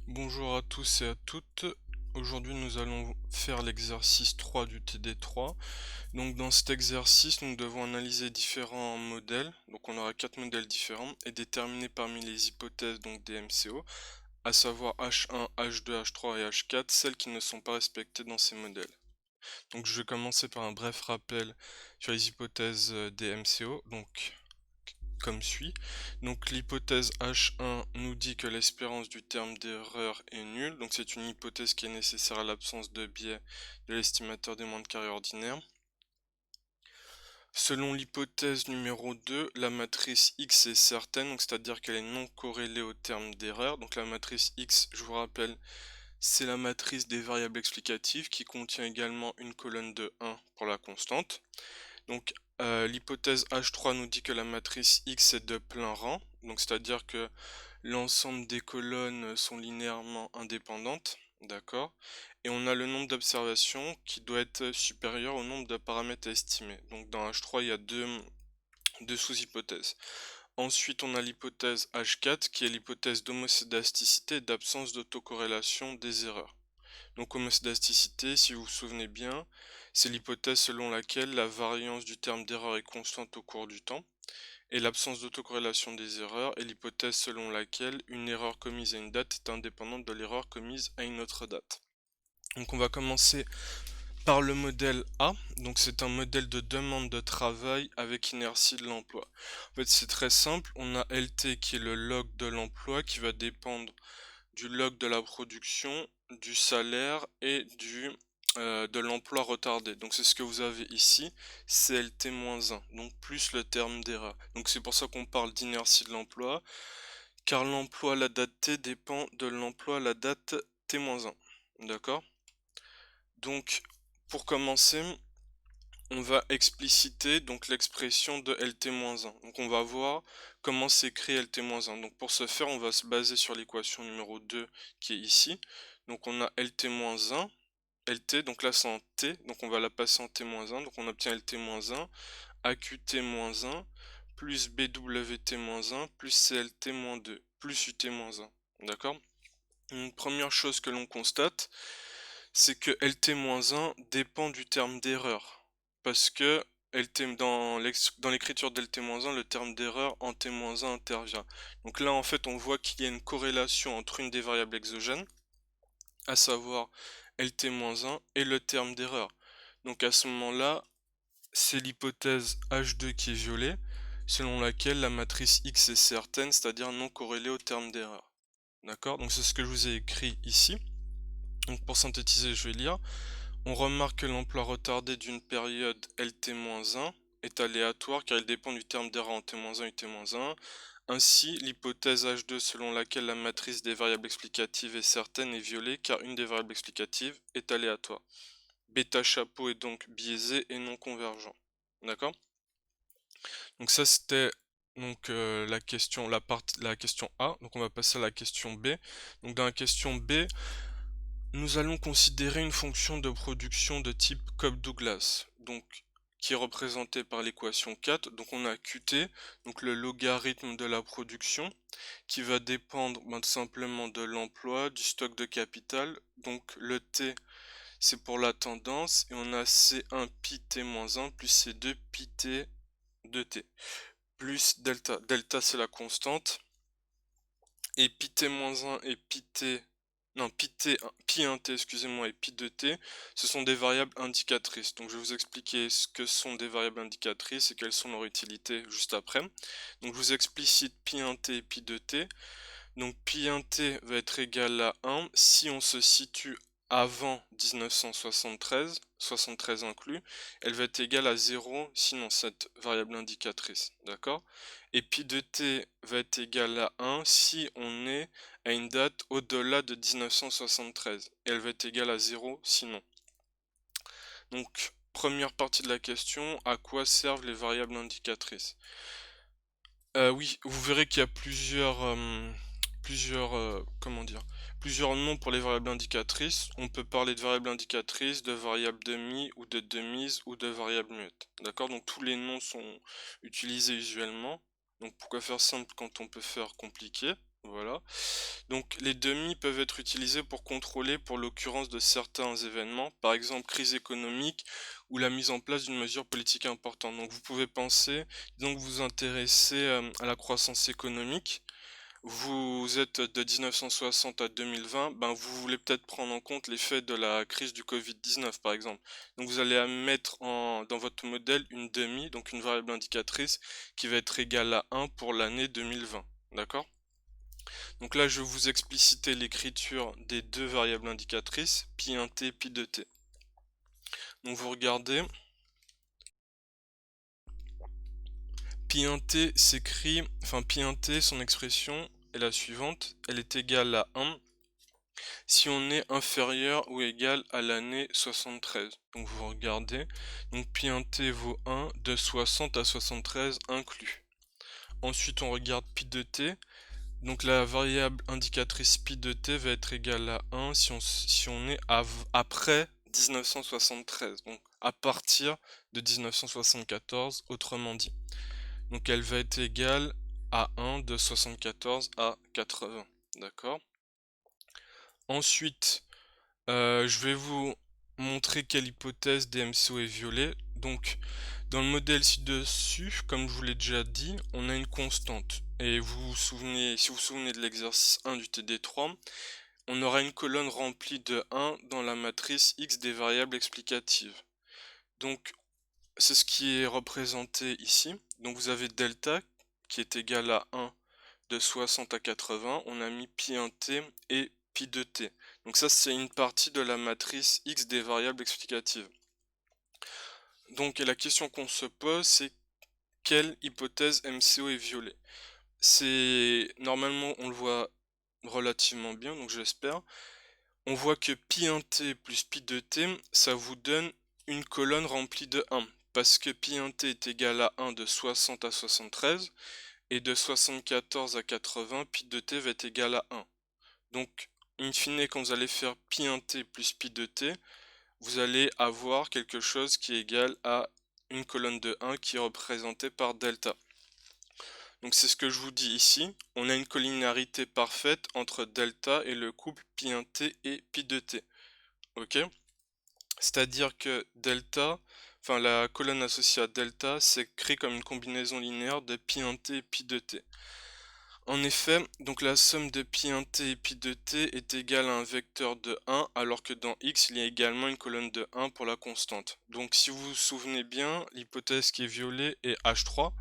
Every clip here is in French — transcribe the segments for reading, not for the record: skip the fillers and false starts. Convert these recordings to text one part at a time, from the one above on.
Bonjour à tous et à toutes. Aujourd'hui, nous allons faire l'exercice 3 du TD3. Donc, dans cet exercice, nous devons analyser différents modèles. Donc, on aura quatre modèles différents et déterminer parmi les hypothèses donc des MCO, à savoir H1, H2, H3 et H4, celles qui ne sont pas respectées dans ces modèles. Donc, je vais commencer par un bref rappel sur les hypothèses des MCO. Donc, comme suit. Donc l'hypothèse H1 nous dit que l'espérance du terme d'erreur est nulle. Donc c'est une hypothèse qui est nécessaire à l'absence de biais de l'estimateur des moindres carrés ordinaires. Selon l'hypothèse numéro 2, la matrice X est certaine, donc c'est-à-dire qu'elle est non corrélée au terme d'erreur. Donc la matrice X, je vous rappelle, c'est la matrice des variables explicatives qui contient également une colonne de 1 pour la constante. Donc l'hypothèse H3 nous dit que la matrice X est de plein rang, donc c'est-à-dire que l'ensemble des colonnes sont linéairement indépendantes, d'accord? Et on a le nombre d'observations qui doit être supérieur au nombre de paramètres à estimer. Donc dans H3, il y a deux sous-hypothèses. Ensuite, on a l'hypothèse H4 qui est l'hypothèse d'homoscédasticité et d'absence d'autocorrélation des erreurs. Donc homoscédasticité, si vous vous souvenez bien, c'est l'hypothèse selon laquelle la variance du terme d'erreur est constante au cours du temps, et l'absence d'autocorrélation des erreurs est l'hypothèse selon laquelle une erreur commise à une date est indépendante de l'erreur commise à une autre date. Donc on va commencer par le modèle A, donc c'est un modèle de demande de travail avec inertie de l'emploi. En fait c'est très simple, on a LT qui est le log de l'emploi qui va dépendre du log de la production, du salaire et de l'emploi retardé. Donc c'est ce que vous avez ici, CLT-1, donc plus le terme d'erreur. Donc c'est pour ça qu'on parle d'inertie de l'emploi, car l'emploi à la date T dépend de l'emploi à la date T-1. D'accord? Donc pour commencer, on va expliciter donc l'expression de LT-1. Donc on va voir comment s'écrit LT-1. Donc pour ce faire, on va se baser sur l'équation numéro 2 qui est ici. Donc on a LT-1, LT, donc là c'est en T, donc on va la passer en T-1, donc on obtient LT-1, AQT-1, plus BWT-1, plus CLT-2, plus UT-1. D'accord? Une première chose que l'on constate, c'est que LT-1 dépend du terme d'erreur. Parce que dans l'écriture d'LT-1, le terme d'erreur en T-1 intervient. Donc là, en fait, on voit qu'il y a une corrélation entre une des variables exogènes, à savoir LT-1 et le terme d'erreur. Donc à ce moment-là, c'est l'hypothèse H2 qui est violée, selon laquelle la matrice X est certaine, c'est-à-dire non corrélée au terme d'erreur. D'accord? Donc c'est ce que je vous ai écrit ici. Donc pour synthétiser, je vais lire. On remarque que l'emploi retardé d'une période LT-1 est aléatoire car il dépend du terme d'erreur en T-1 et T-1. Ainsi, l'hypothèse H2 selon laquelle la matrice des variables explicatives est certaine est violée car une des variables explicatives est aléatoire. Bêta chapeau est donc biaisé et non convergent. D'accord? Donc ça c'était donc la question A. Donc on va passer à la question B. Donc dans la question B, nous allons considérer une fonction de production de type Cobb-Douglas, donc qui est représentée par l'équation 4. Donc on a Qt, donc le logarithme de la production, qui va dépendre tout simplement de l'emploi, du stock de capital. Donc le T c'est pour la tendance, et on a C1 pi T-1 plus C2 pi T de T, plus delta. Delta c'est la constante, et pi T-1 et pi T non, pi 1t, excusez-moi, et pi 2t, ce sont des variables indicatrices. Donc je vais vous expliquer ce que sont des variables indicatrices et quelles sont leurs utilités juste après. Donc je vous explicite pi 1t et pi 2t. Donc pi 1t va être égal à 1 si on se situe avant 1973, 73 inclus, elle va être égale à 0 sinon cette variable indicatrice, d'accord? Et pi de t va être égal à 1 si on est à une date au-delà de 1973, et elle va être égale à 0 sinon. Donc, première partie de la question, à quoi servent les variables indicatrices? Oui, vous verrez qu'il y a comment dire, plusieurs noms pour les variables indicatrices. On peut parler de variables indicatrices, de variables demi ou de demise ou de variables muettes. D'accord? Donc tous les noms sont utilisés usuellement. Donc pourquoi faire simple quand on peut faire compliqué? Voilà. Donc les demi peuvent être utilisés pour contrôler pour l'occurrence de certains événements, par exemple crise économique ou la mise en place d'une mesure politique importante. Donc vous pouvez penser, disons que vous vous intéressez à la croissance économique, vous êtes de 1960 à 2020, ben vous voulez peut-être prendre en compte l'effet de la crise du Covid-19 par exemple. Donc vous allez mettre dans votre modèle une demi, donc une variable indicatrice qui va être égale à 1 pour l'année 2020. D'accord? Donc là, je vais vous expliciter l'écriture des deux variables indicatrices, pi1t, pi2t. Donc vous regardez, pi1t s'écrit, enfin pi1t, son expression est la suivante, elle est égale à 1 si on est inférieur ou égal à l'année 73. Donc vous regardez, donc pi1t vaut 1 de 60 à 73 inclus. Ensuite on regarde pi2t, donc la variable indicatrice pi de t va être égale à 1 si on est après 1973, donc à partir de 1974, autrement dit. Donc elle va être égale à 1 de 74 à 80, d'accord? Ensuite, je vais vous montrer quelle hypothèse DMCO est violée. Donc, dans le modèle ci-dessus, comme je vous l'ai déjà dit, on a une constante. Et vous vous souvenez, si vous vous souvenez de l'exercice 1 du TD3, on aura une colonne remplie de 1 dans la matrice X des variables explicatives. Donc, c'est ce qui est représenté ici. Donc, vous avez delta qui est égal à 1 de 60 à 80. On a mis pi1t et pi2t. Donc ça, c'est une partie de la matrice X des variables explicatives. Donc, et la question qu'on se pose, c'est quelle hypothèse MCO est violée? C'est normalement, on le voit relativement bien, donc j'espère. On voit que pi1t plus pi2t, ça vous donne une colonne remplie de 1. Parce que pi1t est égal à 1 de 60 à 73, et de 74 à 80, pi2t va être égal à 1. Donc, in fine, quand vous allez faire pi1t plus pi2t, vous allez avoir quelque chose qui est égal à une colonne de 1 qui est représentée par delta. Donc c'est ce que je vous dis ici, on a une collinarité parfaite entre delta et le couple pi1t et pi2t. Ok? C'est-à-dire que delta, enfin la colonne associée à delta, s'écrit comme une combinaison linéaire de pi1t et pi2t. En effet, donc la somme de pi1t et pi2t est égale à un vecteur de 1, alors que dans x, il y a également une colonne de 1 pour la constante. Donc si vous vous souvenez bien, l'hypothèse qui est violée est H3.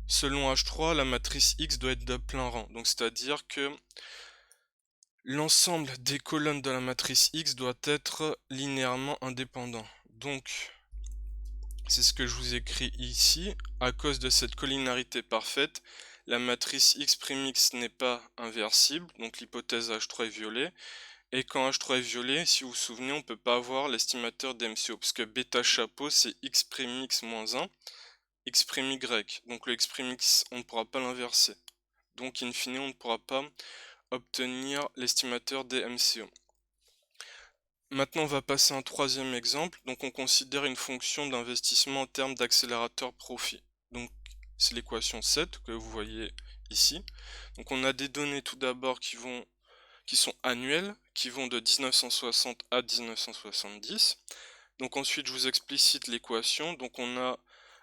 Selon H3, la matrice X doit être de plein rang. Donc c'est-à-dire que l'ensemble des colonnes de la matrice X doit être linéairement indépendant. Donc c'est ce que je vous écris ici. À cause de cette collinarité parfaite, la matrice X' n'est pas inversible, donc l'hypothèse H3 est violée. Et quand H3 est violé, si vous vous souvenez, on ne peut pas avoir l'estimateur d'MCO, parce que bêta chapeau c'est X' moins 1, X', donc le X', on ne pourra pas l'inverser. Donc in fine, on ne pourra pas obtenir l'estimateur des MCO. Maintenant, on va passer à un troisième exemple. Donc on considère une fonction d'investissement en termes d'accélérateur profit. Donc c'est l'équation 7 que vous voyez ici. Donc on a des données tout d'abord qui sont annuelles, qui vont de 1960 à 1970. Donc ensuite, je vous explicite l'équation. Donc on a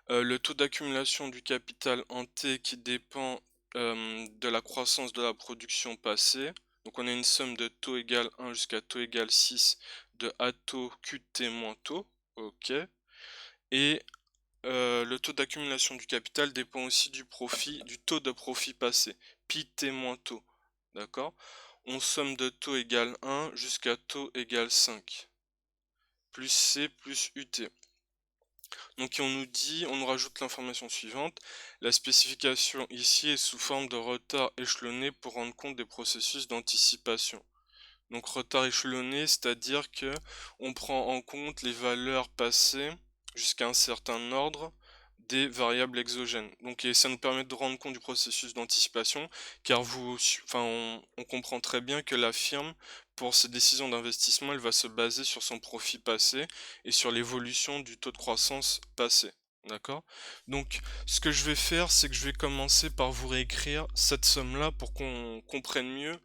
le taux d'accumulation du capital en T qui dépend de la croissance de la production passée. Donc on a une somme de taux égale 1 jusqu'à taux égale 6 de A taux QT moins taux. Ok. Et le taux d'accumulation du capital dépend aussi du taux de profit passé. Pi T moins taux. D'accord? On somme de taux égale 1 jusqu'à taux égale 5. Plus C plus UT. Donc on nous dit, on nous rajoute l'information suivante. La spécification ici est sous forme de retard échelonné pour rendre compte des processus d'anticipation. Donc retard échelonné, c'est-à-dire que on prend en compte les valeurs passées jusqu'à un certain ordre des variables exogènes. Donc et ça nous permet de rendre compte du processus d'anticipation, car on comprend très bien que la firme, pour ses décisions d'investissement, elle va se baser sur son profit passé et sur l'évolution du taux de croissance passé. D'accord? Donc, ce que je vais faire, c'est que je vais commencer par vous réécrire cette somme-là pour qu'on comprenne mieux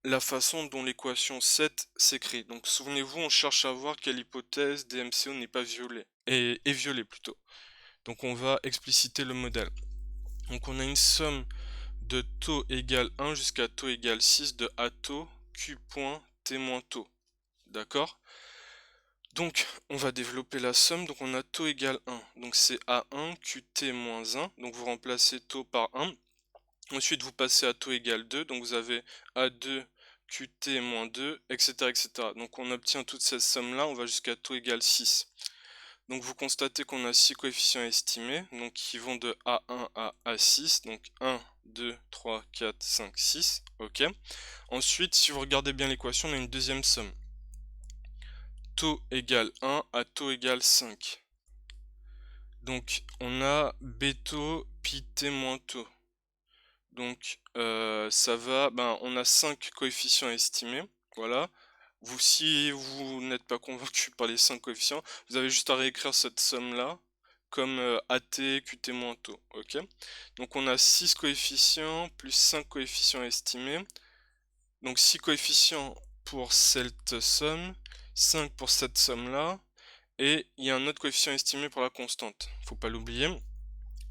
la façon dont l'équation 7 s'écrit. Donc, souvenez-vous, on cherche à voir quelle hypothèse des MCO n'est pas violée, et est violée plutôt. Donc, on va expliciter le modèle. Donc, on a une somme de taux égale 1 jusqu'à taux égale 6 de A taux Q point T moins taux. D'accord? Donc, on va développer la somme. Donc, on a taux égale 1. Donc, c'est A1 QT moins 1. Donc, vous remplacez taux par 1. Ensuite, vous passez à taux égale 2. Donc, vous avez A2 QT moins 2, etc., etc. Donc, on obtient toute cette somme-là. On va jusqu'à taux égale 6. Donc, vous constatez qu'on a 6 coefficients estimés. Donc, qui vont de A1 à A6. Donc, 1, 2, 3, 4, 5, 6. OK. Ensuite, si vous regardez bien l'équation, on a une deuxième somme. Taux égale 1 à taux égale 5. Donc on a bêta pi t moins taux. Donc ça va, on a 5 coefficients estimés. Voilà. Si vous n'êtes pas convaincu par les 5 coefficients, vous avez juste à réécrire cette somme-là comme AT, QT moins taux. Ok. Donc on a 6 coefficients plus 5 coefficients estimés. Donc 6 coefficients pour cette somme, 5 pour cette somme-là, et il y a un autre coefficient estimé pour la constante, faut pas l'oublier.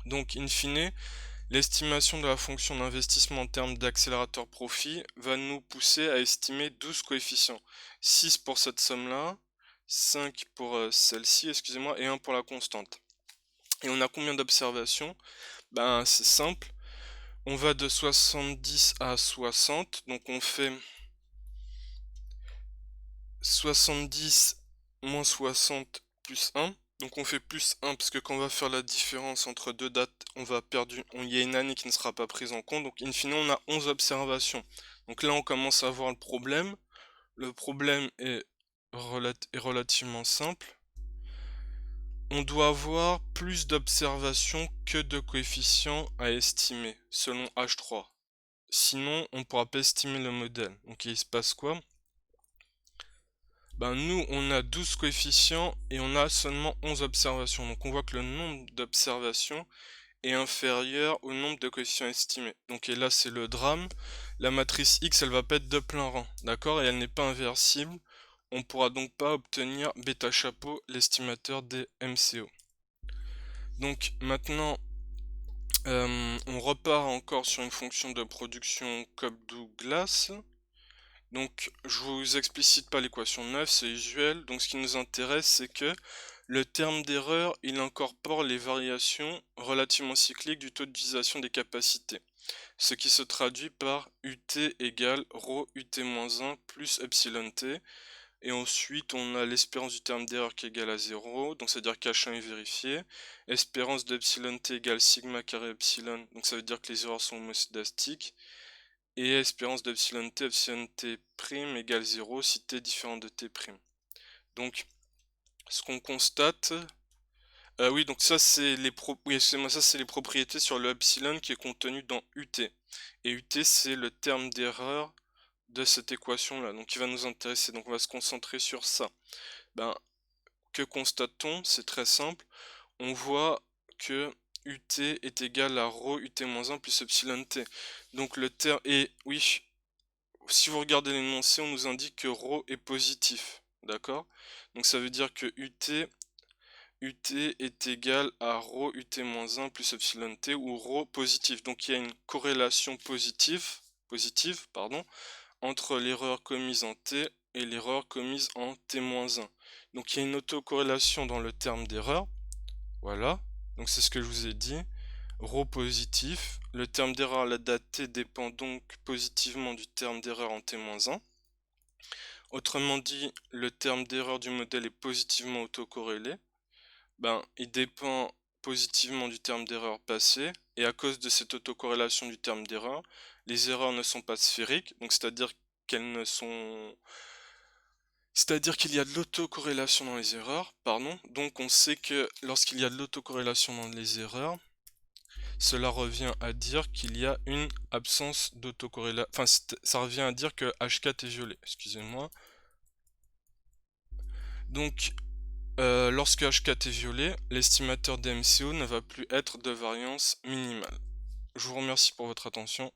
Donc in fine, l'estimation de la fonction d'investissement en termes d'accélérateur profit va nous pousser à estimer 12 coefficients. 6 pour cette somme-là, 5 pour celle-ci, excusez-moi, et 1 pour la constante. Et on a combien d'observations? C'est simple, on va de 70 à 60, donc on fait 70 moins 60 plus 1. Donc on fait plus 1 parce que quand on va faire la différence entre deux dates, on va perdre, il y a une année qui ne sera pas prise en compte. Donc in fine, on a 11 observations. Donc là, on commence à voir le problème. Le problème est relativement simple. On doit avoir plus d'observations que de coefficients à estimer, selon H3. Sinon, on ne pourra pas estimer le modèle. Donc il se passe quoi? Nous, on a 12 coefficients et on a seulement 11 observations. Donc on voit que le nombre d'observations est inférieur au nombre de coefficients estimés. Donc et là, c'est le drame. La matrice X, elle va pas être de plein rang, d'accord? Et elle n'est pas inversible. On pourra donc pas obtenir bêta chapeau, l'estimateur des MCO. Donc maintenant, on repart encore sur une fonction de production Cobb-Douglas. Donc, je vous explicite pas l'équation 9, c'est usuel. Donc, ce qui nous intéresse, c'est que le terme d'erreur, il incorpore les variations relativement cycliques du taux d'utilisation des capacités. Ce qui se traduit par UT égale ρ UT-1 plus epsilon t. Et ensuite, on a l'espérance du terme d'erreur qui est égale à 0. Donc, c'est-à-dire qu'H1 est vérifié. Espérance de epsilon t égale sigma carré epsilon. Donc, ça veut dire que les erreurs sont homoscédastiques. Et espérance d'epsilon t prime égale 0 si t est différent de t prime. Donc, ce qu'on constate... oui, donc ça c'est ça c'est les propriétés sur le epsilon qui est contenu dans UT. Et UT c'est le terme d'erreur de cette équation là, donc qui va nous intéresser. Donc on va se concentrer sur ça. Que constate-t-on? C'est très simple. On voit que UT est égal à ρ UT-1 plus epsilon t. Donc le terme... Et oui, si vous regardez l'énoncé, on nous indique que ρ est positif. D'accord? Donc ça veut dire que UT est égal à ρ UT-1 plus epsilon t ou ρ positif. Donc il y a une corrélation positive entre l'erreur commise en t et l'erreur commise en t-1. Donc il y a une autocorrélation dans le terme d'erreur. Voilà. Donc c'est ce que je vous ai dit. Ρ positif. Le terme d'erreur à la date t dépend donc positivement du terme d'erreur en t-1. Autrement dit, le terme d'erreur du modèle est positivement autocorrélé. Il dépend positivement du terme d'erreur passé, et à cause de cette autocorrélation du terme d'erreur, les erreurs ne sont pas sphériques, donc c'est-à-dire qu'elles ne sont... C'est-à-dire qu'il y a de l'autocorrélation dans les erreurs, pardon. Donc on sait que lorsqu'il y a de l'autocorrélation dans les erreurs, cela revient à dire qu'il y a une absence d'autocorrélation. Enfin, ça revient à dire que H4 est violé, excusez-moi. Donc, Lorsque H4 est violé, l'estimateur DMCO ne va plus être de variance minimale. Je vous remercie pour votre attention.